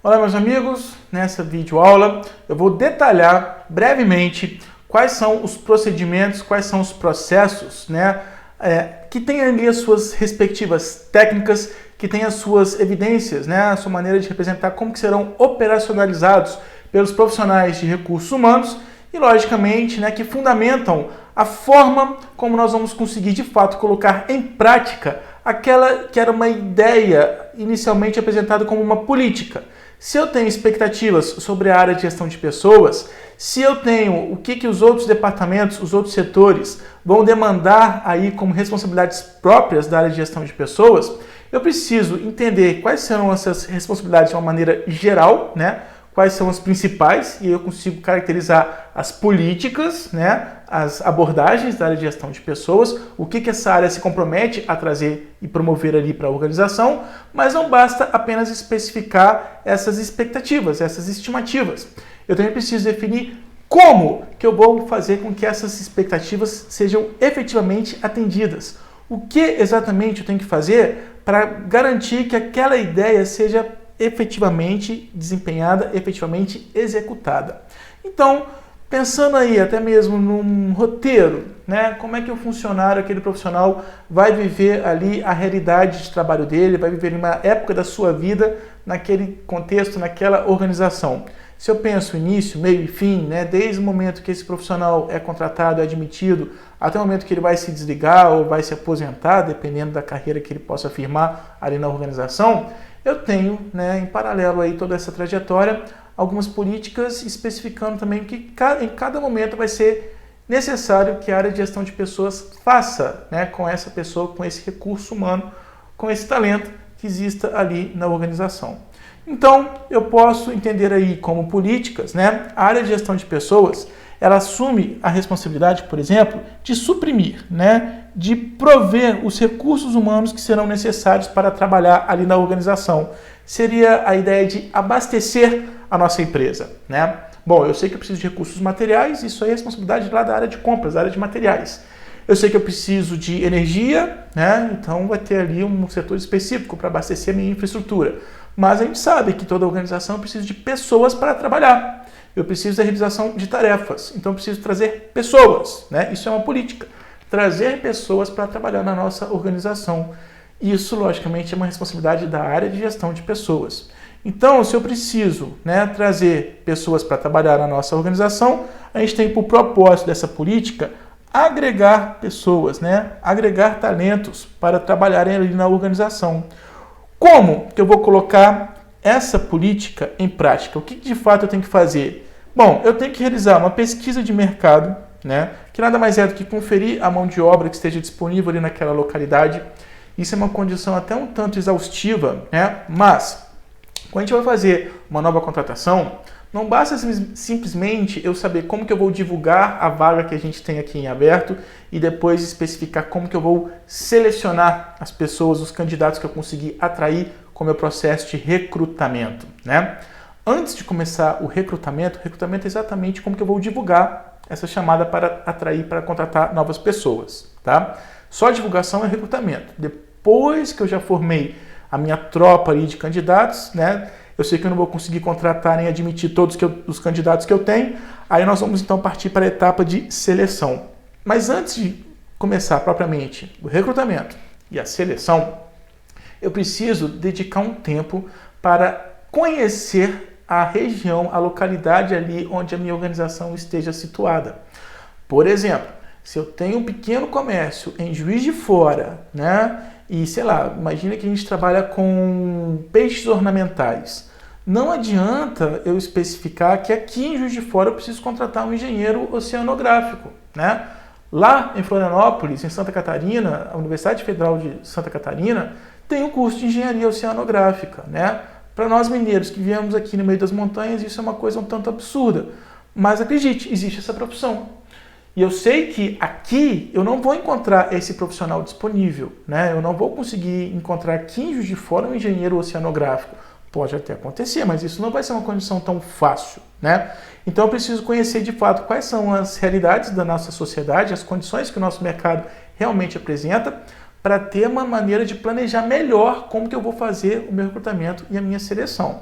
Olá, meus amigos, nessa videoaula eu vou detalhar brevemente quais são os procedimentos, quais são os processos, que têm ali as suas respectivas técnicas, que têm as suas evidências, a sua maneira de representar como que serão operacionalizados pelos profissionais de recursos humanos e, logicamente, que fundamentam a forma como nós vamos conseguir, de fato, colocar em prática aquela que era uma ideia inicialmente apresentada como uma política. Se eu tenho expectativas sobre a área de gestão de pessoas, se eu tenho o que os outros departamentos, os outros setores vão demandar aí como responsabilidades próprias da área de gestão de pessoas, eu preciso entender quais serão essas responsabilidades de uma maneira geral, quais são as principais, e eu consigo caracterizar as políticas, as abordagens da área de gestão de pessoas, o que essa área se compromete a trazer e promover ali para a organização, mas não basta apenas especificar essas expectativas, essas estimativas. Eu também preciso definir como que eu vou fazer com que essas expectativas sejam efetivamente atendidas. O que exatamente eu tenho que fazer para garantir que aquela ideia seja efetivamente desempenhada, efetivamente executada. Então, pensando aí até mesmo num roteiro, como é que o funcionário, aquele profissional, vai viver ali a realidade de trabalho dele, vai viver uma época da sua vida naquele contexto, naquela organização. Se eu penso início, meio e fim, desde o momento que esse profissional é contratado, é admitido, até o momento que ele vai se desligar ou vai se aposentar, dependendo da carreira que ele possa firmar ali na organização, eu tenho, em paralelo aí toda essa trajetória, algumas políticas especificando também que em cada momento vai ser necessário que a área de gestão de pessoas faça, com essa pessoa, com esse recurso humano, com esse talento que exista ali na organização. Então, eu posso entender aí como políticas, a área de gestão de pessoas, ela assume a responsabilidade, por exemplo, de suprimir, de prover os recursos humanos que serão necessários para trabalhar ali na organização. Seria a ideia de abastecer a nossa empresa, Bom, eu sei que eu preciso de recursos materiais, isso aí é responsabilidade lá da área de compras, da área de materiais. Eu sei que eu preciso de energia, então vai ter ali um setor específico para abastecer a minha infraestrutura. Mas a gente sabe que toda organização precisa de pessoas para trabalhar. Eu preciso da realização de tarefas, então eu preciso trazer pessoas, Isso é uma política. Trazer pessoas para trabalhar na nossa organização. Isso, logicamente, é uma responsabilidade da área de gestão de pessoas. Então, se eu preciso trazer pessoas para trabalhar na nossa organização, a gente tem por propósito dessa política agregar pessoas, agregar talentos para trabalharem ali na organização. Como que eu vou colocar essa política em prática? O que de fato eu tenho que fazer? Bom, eu tenho que realizar uma pesquisa de mercado, que nada mais é do que conferir a mão de obra que esteja disponível ali naquela localidade. Isso é uma condição até um tanto exaustiva, mas quando a gente vai fazer uma nova contratação, não basta simplesmente eu saber como que eu vou divulgar a vaga que a gente tem aqui em aberto e depois especificar como que eu vou selecionar as pessoas, os candidatos que eu conseguir atrair com o meu processo de recrutamento, Antes de começar o recrutamento é exatamente como que eu vou divulgar essa chamada para atrair, para contratar novas pessoas, Só a divulgação é recrutamento. Depois que eu já formei a minha tropa ali de candidatos, eu sei que eu não vou conseguir contratar nem admitir todos os candidatos que eu tenho, aí nós vamos então partir para a etapa de seleção. Mas antes de começar propriamente o recrutamento e a seleção, eu preciso dedicar um tempo para conhecer a região, a localidade ali onde a minha organização esteja situada. Por exemplo, se eu tenho um pequeno comércio em Juiz de Fora, e sei lá, imagina que a gente trabalha com peixes ornamentais. Não adianta eu especificar que aqui em Juiz de Fora eu preciso contratar um engenheiro oceanográfico, Lá em Florianópolis, em Santa Catarina, a Universidade Federal de Santa Catarina tem um curso de engenharia oceanográfica, Para nós mineiros que viemos aqui no meio das montanhas, isso é uma coisa um tanto absurda. Mas acredite, existe essa profissão. E eu sei que aqui eu não vou encontrar esse profissional disponível, Eu não vou conseguir encontrar aqui em Juiz de Fora um engenheiro oceanográfico. Pode até acontecer, mas isso não vai ser uma condição tão fácil, Então eu preciso conhecer de fato quais são as realidades da nossa sociedade, as condições que o nosso mercado realmente apresenta, para ter uma maneira de planejar melhor como que eu vou fazer o meu recrutamento e a minha seleção.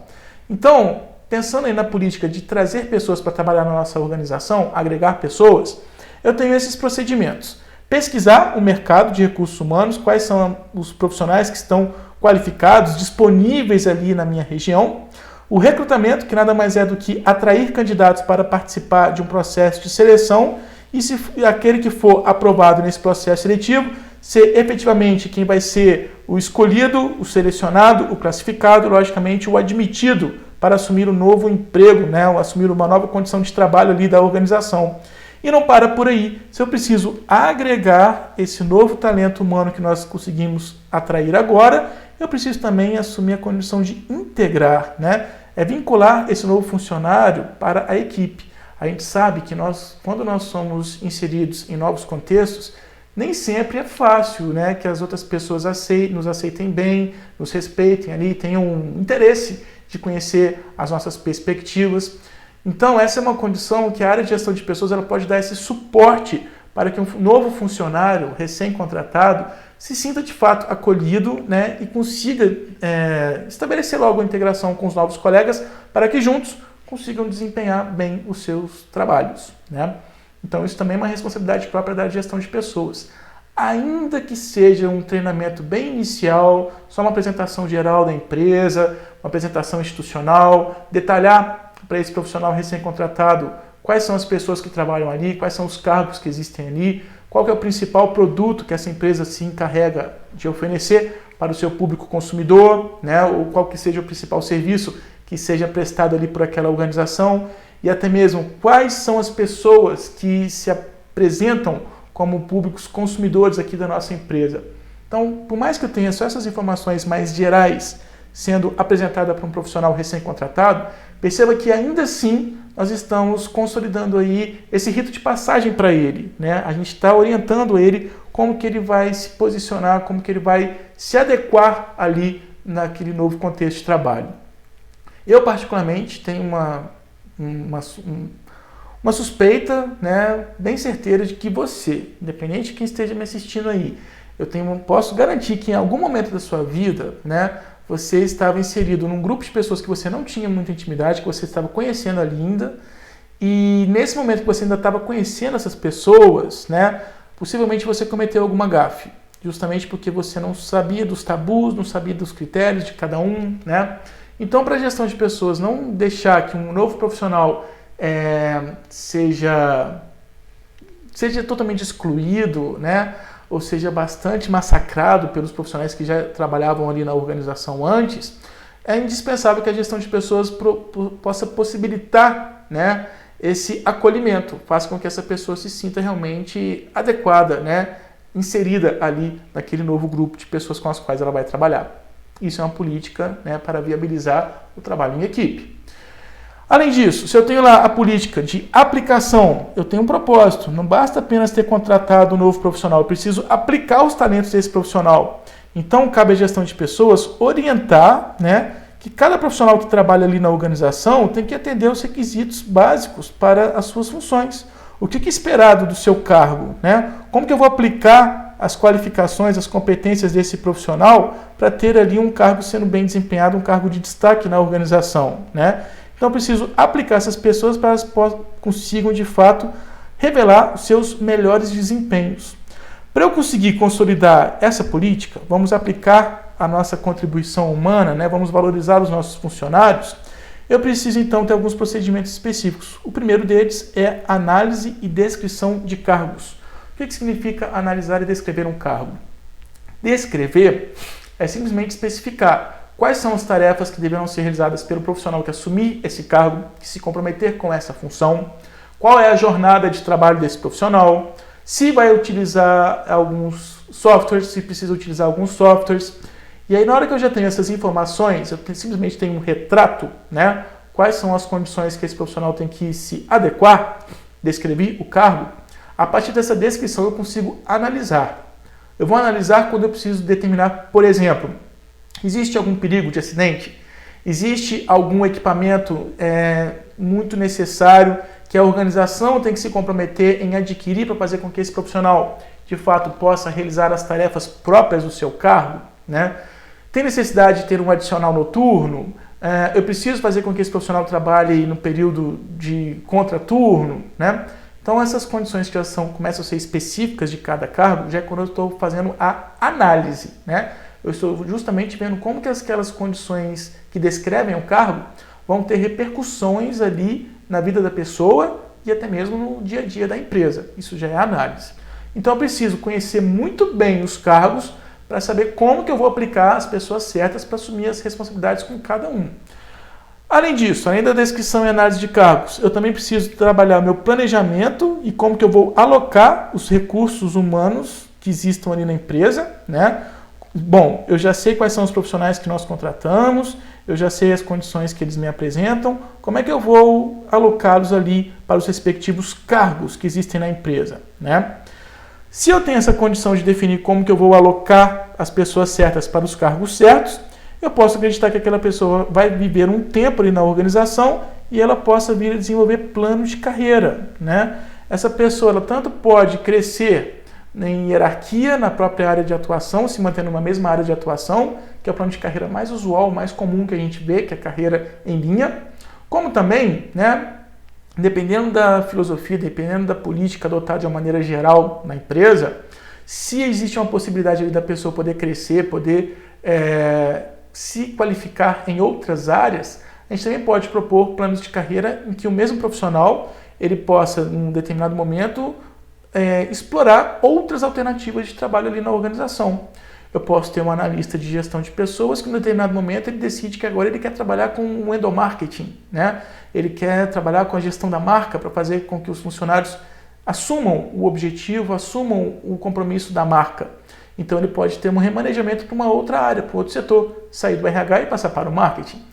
Então, pensando aí na política de trazer pessoas para trabalhar na nossa organização, agregar pessoas, eu tenho esses procedimentos. Pesquisar o mercado de recursos humanos, quais são os profissionais que estão qualificados, disponíveis ali na minha região. O recrutamento, que nada mais é do que atrair candidatos para participar de um processo de seleção e se aquele que for aprovado nesse processo seletivo ser efetivamente quem vai ser o escolhido, o selecionado, o classificado, logicamente o admitido para assumir um novo emprego, né, ou assumir uma nova condição de trabalho ali da organização. E não para por aí. Se eu preciso agregar esse novo talento humano que nós conseguimos atrair agora, eu preciso também assumir a condição de integrar, né? É vincular esse novo funcionário para a equipe. A gente sabe que quando nós somos inseridos em novos contextos, nem sempre é fácil, né, que as outras pessoas nos aceitem bem, nos respeitem ali, tenham um interesse de conhecer as nossas perspectivas. Então, essa é uma condição que a área de gestão de pessoas ela pode dar esse suporte para que um novo funcionário recém-contratado se sinta de fato acolhido, né, e consiga estabelecer logo a integração com os novos colegas para que juntos consigam desempenhar bem os seus trabalhos, né? Então, isso também é uma responsabilidade própria da gestão de pessoas. Ainda que seja um treinamento bem inicial, só uma apresentação geral da empresa, uma apresentação institucional, detalhar para esse profissional recém-contratado quais são as pessoas que trabalham ali, quais são os cargos que existem ali, qual que é o principal produto que essa empresa se encarrega de oferecer para o seu público consumidor, né, ou qual que seja o principal serviço que seja prestado ali por aquela organização, e até mesmo quais são as pessoas que se apresentam como públicos consumidores aqui da nossa empresa. Então, por mais que eu tenha só essas informações mais gerais sendo apresentada para um profissional recém-contratado, perceba que ainda assim nós estamos consolidando aí esse rito de passagem para ele, né? A gente está orientando ele como que ele vai se posicionar, como que ele vai se adequar ali naquele novo contexto de trabalho. Eu, particularmente, tenho uma suspeita, né, bem certeira de que você, independente de quem esteja me assistindo aí, posso garantir que em algum momento da sua vida, né, você estava inserido num grupo de pessoas que você não tinha muita intimidade, que você estava conhecendo ali ainda, e nesse momento que você ainda estava conhecendo essas pessoas, né, possivelmente você cometeu alguma gafe, justamente porque você não sabia dos tabus, não sabia dos critérios de cada um, né? Então, para a gestão de pessoas, não deixar que um novo profissional seja totalmente excluído, né? Ou seja bastante massacrado pelos profissionais que já trabalhavam ali na organização antes, é indispensável que a gestão de pessoas possa possibilitar, né, esse acolhimento, faça com que essa pessoa se sinta realmente adequada, né, inserida ali naquele novo grupo de pessoas com as quais ela vai trabalhar. Isso é uma política, né, para viabilizar o trabalho em equipe. Além disso, se eu tenho lá a política de aplicação, eu tenho um propósito. Não basta apenas ter contratado um novo profissional, eu preciso aplicar os talentos desse profissional. Então, cabe à gestão de pessoas orientar, né, que cada profissional que trabalha ali na organização tem que atender os requisitos básicos para as suas funções. O que é esperado do seu cargo, né? Como que eu vou aplicar as qualificações, as competências desse profissional para ter ali um cargo sendo bem desempenhado, um cargo de destaque na organização, né? Então, eu preciso aplicar essas pessoas para que elas consigam, de fato, revelar os seus melhores desempenhos. Para eu conseguir consolidar essa política, vamos aplicar a nossa contribuição humana, né? Vamos valorizar os nossos funcionários. Eu preciso, então, ter alguns procedimentos específicos. O primeiro deles é análise e descrição de cargos. O que significa analisar e descrever um cargo? Descrever é simplesmente especificar quais são as tarefas que deverão ser realizadas pelo profissional que assumir esse cargo, que se comprometer com essa função, qual é a jornada de trabalho desse profissional, se vai utilizar alguns softwares, se precisa utilizar alguns softwares. E aí, na hora que eu já tenho essas informações, eu simplesmente tenho um retrato, né? Quais são as condições que esse profissional tem que se adequar, descrever o cargo. A partir dessa descrição eu consigo analisar. Eu vou analisar quando eu preciso determinar, por exemplo, existe algum perigo de acidente? Existe algum equipamento muito necessário que a organização tem que se comprometer em adquirir para fazer com que esse profissional, de fato, possa realizar as tarefas próprias do seu cargo, né? Tem necessidade de ter um adicional noturno? Eu preciso fazer com que esse profissional trabalhe no período de contraturno, né? Então essas condições que já começam a ser específicas de cada cargo, já é quando eu estou fazendo a análise, né? Eu estou justamente vendo como que aquelas condições que descrevem o cargo vão ter repercussões ali na vida da pessoa e até mesmo no dia a dia da empresa. Isso já é análise. Então eu preciso conhecer muito bem os cargos para saber como que eu vou aplicar as pessoas certas para assumir as responsabilidades com cada um. Além disso, além da descrição e análise de cargos, eu também preciso trabalhar meu planejamento e como que eu vou alocar os recursos humanos que existam ali na empresa, né? Bom, eu já sei quais são os profissionais que nós contratamos, eu já sei as condições que eles me apresentam, como é que eu vou alocá-los ali para os respectivos cargos que existem na empresa, né? Se eu tenho essa condição de definir como que eu vou alocar as pessoas certas para os cargos certos, eu posso acreditar que aquela pessoa vai viver um tempo ali na organização e ela possa vir a desenvolver planos de carreira, né? Essa pessoa ela tanto pode crescer em hierarquia na própria área de atuação, se mantendo numa mesma área de atuação, que é o plano de carreira mais usual, mais comum que a gente vê, que é a carreira em linha, como também, né, dependendo da filosofia, dependendo da política adotada de uma maneira geral na empresa, se existe uma possibilidade ali da pessoa poder crescer, poder se qualificar em outras áreas, a gente também pode propor planos de carreira em que o mesmo profissional ele possa, em um determinado momento, explorar outras alternativas de trabalho ali na organização. Eu posso ter um analista de gestão de pessoas que, em um determinado momento, ele decide que agora ele quer trabalhar com o endomarketing, né? Ele quer trabalhar com a gestão da marca para fazer com que os funcionários assumam o objetivo, assumam o compromisso da marca. Então, ele pode ter um remanejamento para uma outra área, para outro setor, sair do RH e passar para o marketing.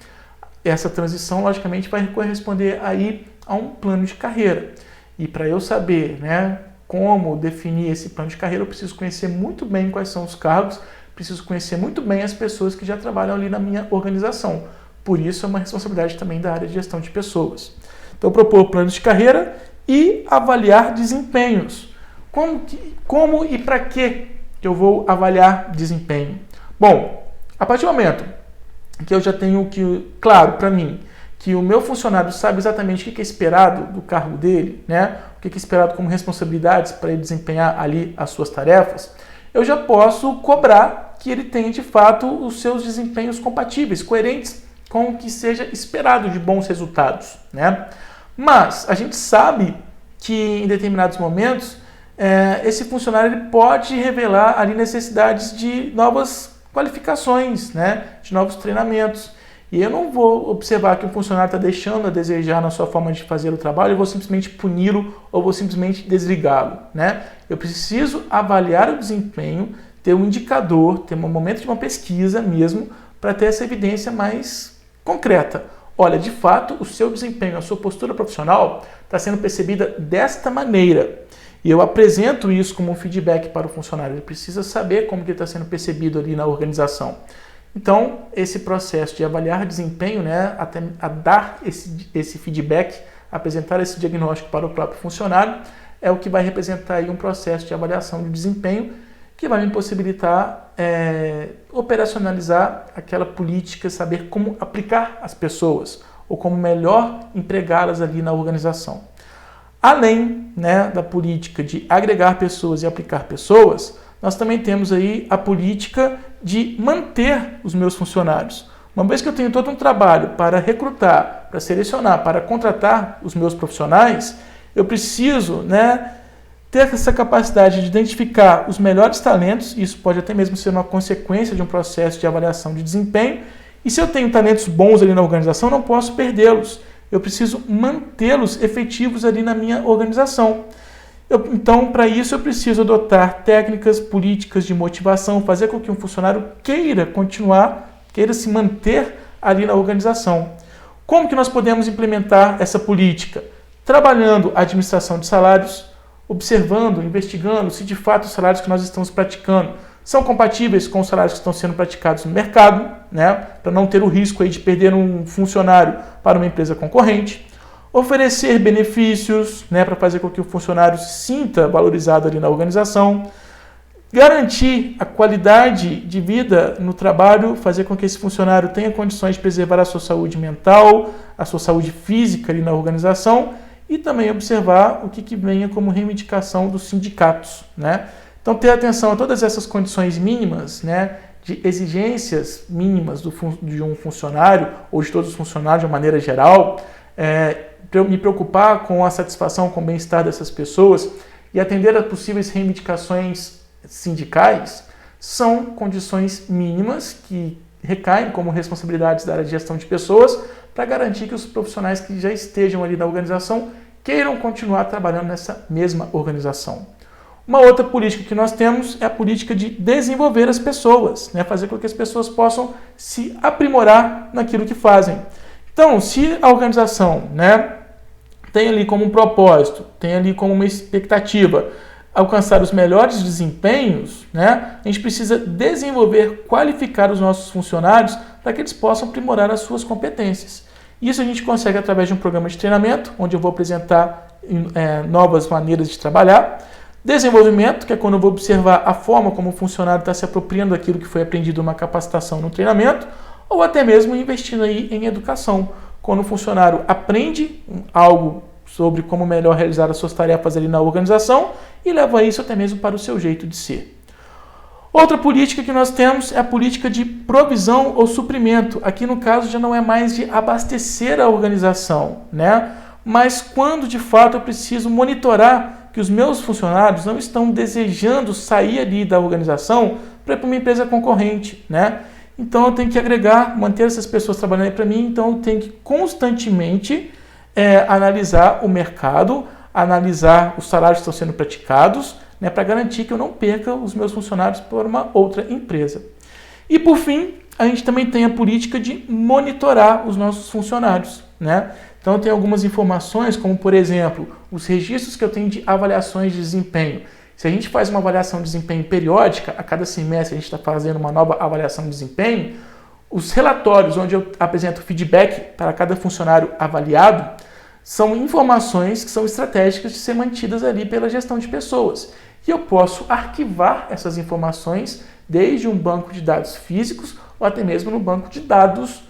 Essa transição, logicamente, vai corresponder aí a um plano de carreira. E para eu saber, né, como definir esse plano de carreira, eu preciso conhecer muito bem quais são os cargos, preciso conhecer muito bem as pessoas que já trabalham ali na minha organização. Por isso, é uma responsabilidade também da área de gestão de pessoas. Então, propor planos de carreira e avaliar desempenhos. Como e para que eu vou avaliar desempenho? Bom, a partir do momento que eu já tenho claro para mim que o meu funcionário sabe exatamente o que é esperado do cargo dele, né? O que é esperado como responsabilidades para ele desempenhar ali as suas tarefas, eu já posso cobrar que ele tenha de fato os seus desempenhos compatíveis, coerentes com o que seja esperado de bons resultados, né? Mas a gente sabe que em determinados momentos esse funcionário ele pode revelar ali necessidades de novas qualificações, né? De novos treinamentos. E eu não vou observar que o funcionário está deixando a desejar na sua forma de fazer o trabalho, eu vou simplesmente puni-lo ou vou simplesmente desligá-lo, né? Eu preciso avaliar o desempenho, ter um indicador, ter um momento de uma pesquisa mesmo, para ter essa evidência mais concreta. Olha, de fato, o seu desempenho, a sua postura profissional está sendo percebida desta maneira. E eu apresento isso como um feedback para o funcionário. Ele precisa saber como que está sendo percebido ali na organização. Então, esse processo de avaliar desempenho, né, até a dar esse feedback, apresentar esse diagnóstico para o próprio funcionário, é o que vai representar aí um processo de avaliação de desempenho que vai me possibilitar operacionalizar aquela política, saber como aplicar as pessoas ou como melhor empregá-las ali na organização. Além, né, da política de agregar pessoas e aplicar pessoas, nós também temos aí a política de manter os meus funcionários. Uma vez que eu tenho todo um trabalho para recrutar, para selecionar, para contratar os meus profissionais, eu preciso, né, ter essa capacidade de identificar os melhores talentos, isso pode até mesmo ser uma consequência de um processo de avaliação de desempenho, e se eu tenho talentos bons ali na organização, não posso perdê-los. Eu preciso mantê-los efetivos ali na minha organização. Então, para isso, eu preciso adotar técnicas, políticas de motivação, fazer com que um funcionário queira continuar, queira se manter ali na organização. Como que nós podemos implementar essa política? Trabalhando a administração de salários, observando, investigando se de fato os salários que nós estamos praticando são compatíveis com os salários que estão sendo praticados no mercado, né, para não ter o risco aí de perder um funcionário para uma empresa concorrente. Oferecer benefícios, né, para fazer com que o funcionário se sinta valorizado ali na organização. Garantir a qualidade de vida no trabalho, fazer com que esse funcionário tenha condições de preservar a sua saúde mental, a sua saúde física ali na organização e também observar o que venha como reivindicação dos sindicatos, né? Então, ter atenção a todas essas condições mínimas, né, de exigências mínimas de um funcionário ou de todos os funcionários de uma maneira geral, me preocupar com a satisfação, com o bem-estar dessas pessoas e atender a possíveis reivindicações sindicais, são condições mínimas que recaem como responsabilidades da área de gestão de pessoas para garantir que os profissionais que já estejam ali na organização queiram continuar trabalhando nessa mesma organização. Uma outra política que nós temos é a política de desenvolver as pessoas, né? Fazer com que as pessoas possam se aprimorar naquilo que fazem. Então, se a organização, né, tem ali como um propósito, tem ali como uma expectativa alcançar os melhores desempenhos, né, a gente precisa desenvolver, qualificar os nossos funcionários para que eles possam aprimorar as suas competências. Isso a gente consegue através de um programa de treinamento, onde eu vou apresentar novas maneiras de trabalhar. Desenvolvimento, que é quando eu vou observar a forma como o funcionário está se apropriando daquilo que foi aprendido numa capacitação, no treinamento, ou até mesmo investindo aí em educação, quando o funcionário aprende algo sobre como melhor realizar as suas tarefas ali na organização e leva isso até mesmo para o seu jeito de ser. Outra política que nós temos é a política de provisão ou suprimento. Aqui no caso já não é mais de abastecer a organização, né? Mas quando de fato eu preciso monitorar que os meus funcionários não estão desejando sair ali da organização para ir para uma empresa concorrente, né? Então eu tenho que agregar, manter essas pessoas trabalhando aí para mim, então eu tenho que constantemente analisar o mercado, analisar os salários que estão sendo praticados, né, para garantir que eu não perca os meus funcionários por uma outra empresa. E por fim, a gente também tem a política de monitorar os nossos funcionários, né? Então tem algumas informações, como por exemplo, os registros que eu tenho de avaliações de desempenho. Se a gente faz uma avaliação de desempenho periódica, a cada semestre a gente está fazendo uma nova avaliação de desempenho, os relatórios onde eu apresento feedback para cada funcionário avaliado são informações que são estratégicas de ser mantidas ali pela gestão de pessoas. E eu posso arquivar essas informações desde um banco de dados físicos ou até mesmo no banco de dados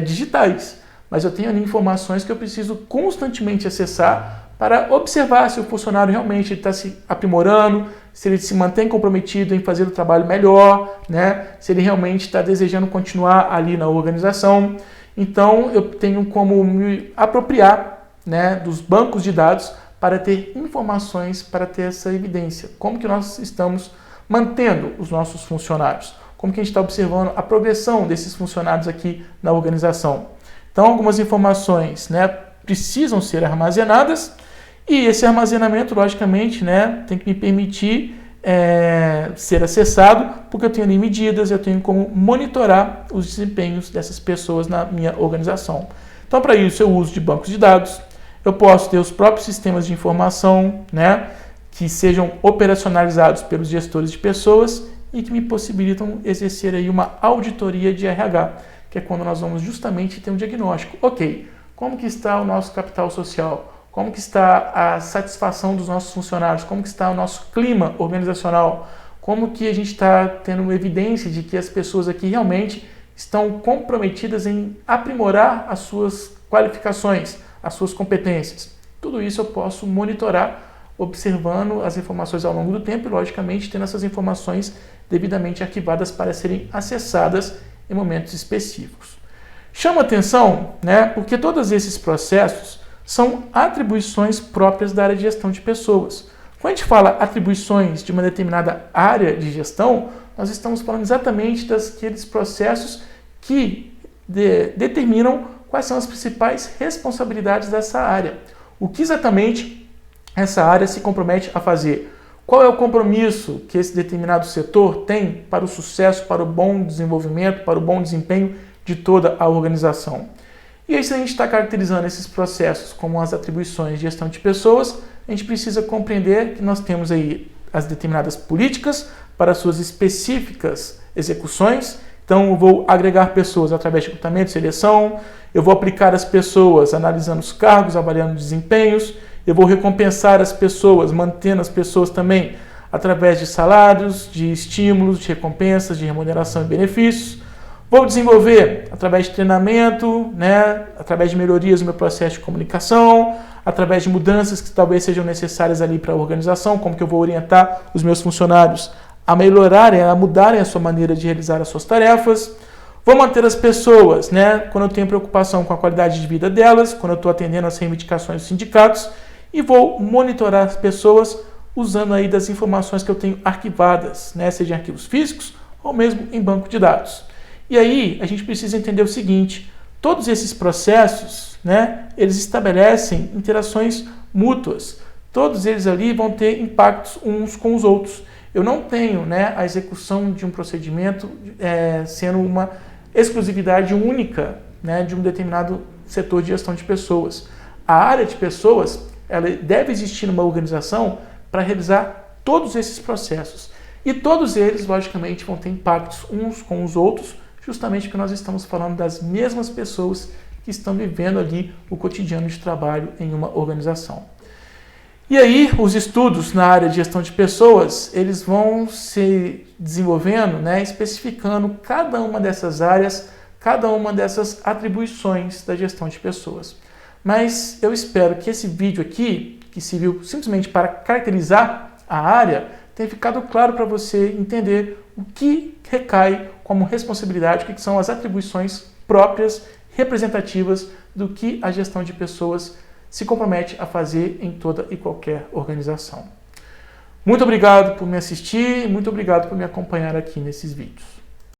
digitais. Mas eu tenho ali informações que eu preciso constantemente acessar para observar se o funcionário realmente está se aprimorando, se ele se mantém comprometido em fazer o trabalho melhor, né? Se ele realmente está desejando continuar ali na organização. Então, eu tenho como me apropriar, né, dos bancos de dados para ter informações, para ter essa evidência. Como que nós estamos mantendo os nossos funcionários? Como que a gente está observando a progressão desses funcionários aqui na organização? Então, algumas informações, né, precisam ser armazenadas e esse armazenamento, logicamente, né, tem que me permitir ser acessado, porque eu tenho ali medidas, eu tenho como monitorar os desempenhos dessas pessoas na minha organização. Então, para isso, eu uso de bancos de dados, eu posso ter os próprios sistemas de informação, né, que sejam operacionalizados pelos gestores de pessoas e que me possibilitam exercer aí uma auditoria de RH, que é quando nós vamos justamente ter um diagnóstico. Ok, como que está o nosso capital social? Como que está a satisfação dos nossos funcionários? Como que está o nosso clima organizacional? Como que a gente está tendo evidência de que as pessoas aqui realmente estão comprometidas em aprimorar as suas qualificações, as suas competências? Tudo isso eu posso monitorar observando as informações ao longo do tempo e, logicamente, tendo essas informações devidamente arquivadas para serem acessadas em momentos específicos. Chama atenção, né, porque todos esses processos são atribuições próprias da área de gestão de pessoas. Quando a gente fala atribuições de uma determinada área de gestão, nós estamos falando exatamente daqueles processos que determinam quais são as principais responsabilidades dessa área. O que exatamente essa área se compromete a fazer? Qual é o compromisso que esse determinado setor tem para o sucesso, para o bom desenvolvimento, para o bom desempenho de toda a organização? E aí, se a gente está caracterizando esses processos como as atribuições de gestão de pessoas, a gente precisa compreender que nós temos aí as determinadas políticas para suas específicas execuções. Então, eu vou agregar pessoas através de recrutamento e seleção, eu vou aplicar as pessoas analisando os cargos, avaliando desempenhos, eu vou recompensar as pessoas, mantendo as pessoas também através de salários, de estímulos, de recompensas, de remuneração e benefícios. Vou desenvolver através de treinamento, né, através de melhorias no meu processo de comunicação, através de mudanças que talvez sejam necessárias ali para a organização, como que eu vou orientar os meus funcionários a melhorarem, a mudarem a sua maneira de realizar as suas tarefas. Vou manter as pessoas, né, quando eu tenho preocupação com a qualidade de vida delas, quando eu estou atendendo às reivindicações dos sindicatos, e vou monitorar as pessoas usando aí das informações que eu tenho arquivadas, né, seja em arquivos físicos ou mesmo em banco de dados. E aí a gente precisa entender o seguinte: todos esses processos, né, eles estabelecem interações mútuas. Todos eles ali vão ter impactos uns com os outros. Eu não tenho, né, a execução de um procedimento sendo uma exclusividade única, né, de um determinado setor de gestão de pessoas. A área de pessoas, ela deve existir numa organização para realizar todos esses processos. E todos eles, logicamente, vão ter impactos uns com os outros, justamente porque nós estamos falando das mesmas pessoas que estão vivendo ali o cotidiano de trabalho em uma organização. E aí, os estudos na área de gestão de pessoas, eles vão se desenvolvendo, né, especificando cada uma dessas áreas, cada uma dessas atribuições da gestão de pessoas. Mas eu espero que esse vídeo aqui, que serviu simplesmente para caracterizar a área, tenha ficado claro para você entender o que recai como responsabilidade, o que são as atribuições próprias, representativas do que a gestão de pessoas se compromete a fazer em toda e qualquer organização. Muito obrigado por me assistir, muito obrigado por me acompanhar aqui nesses vídeos.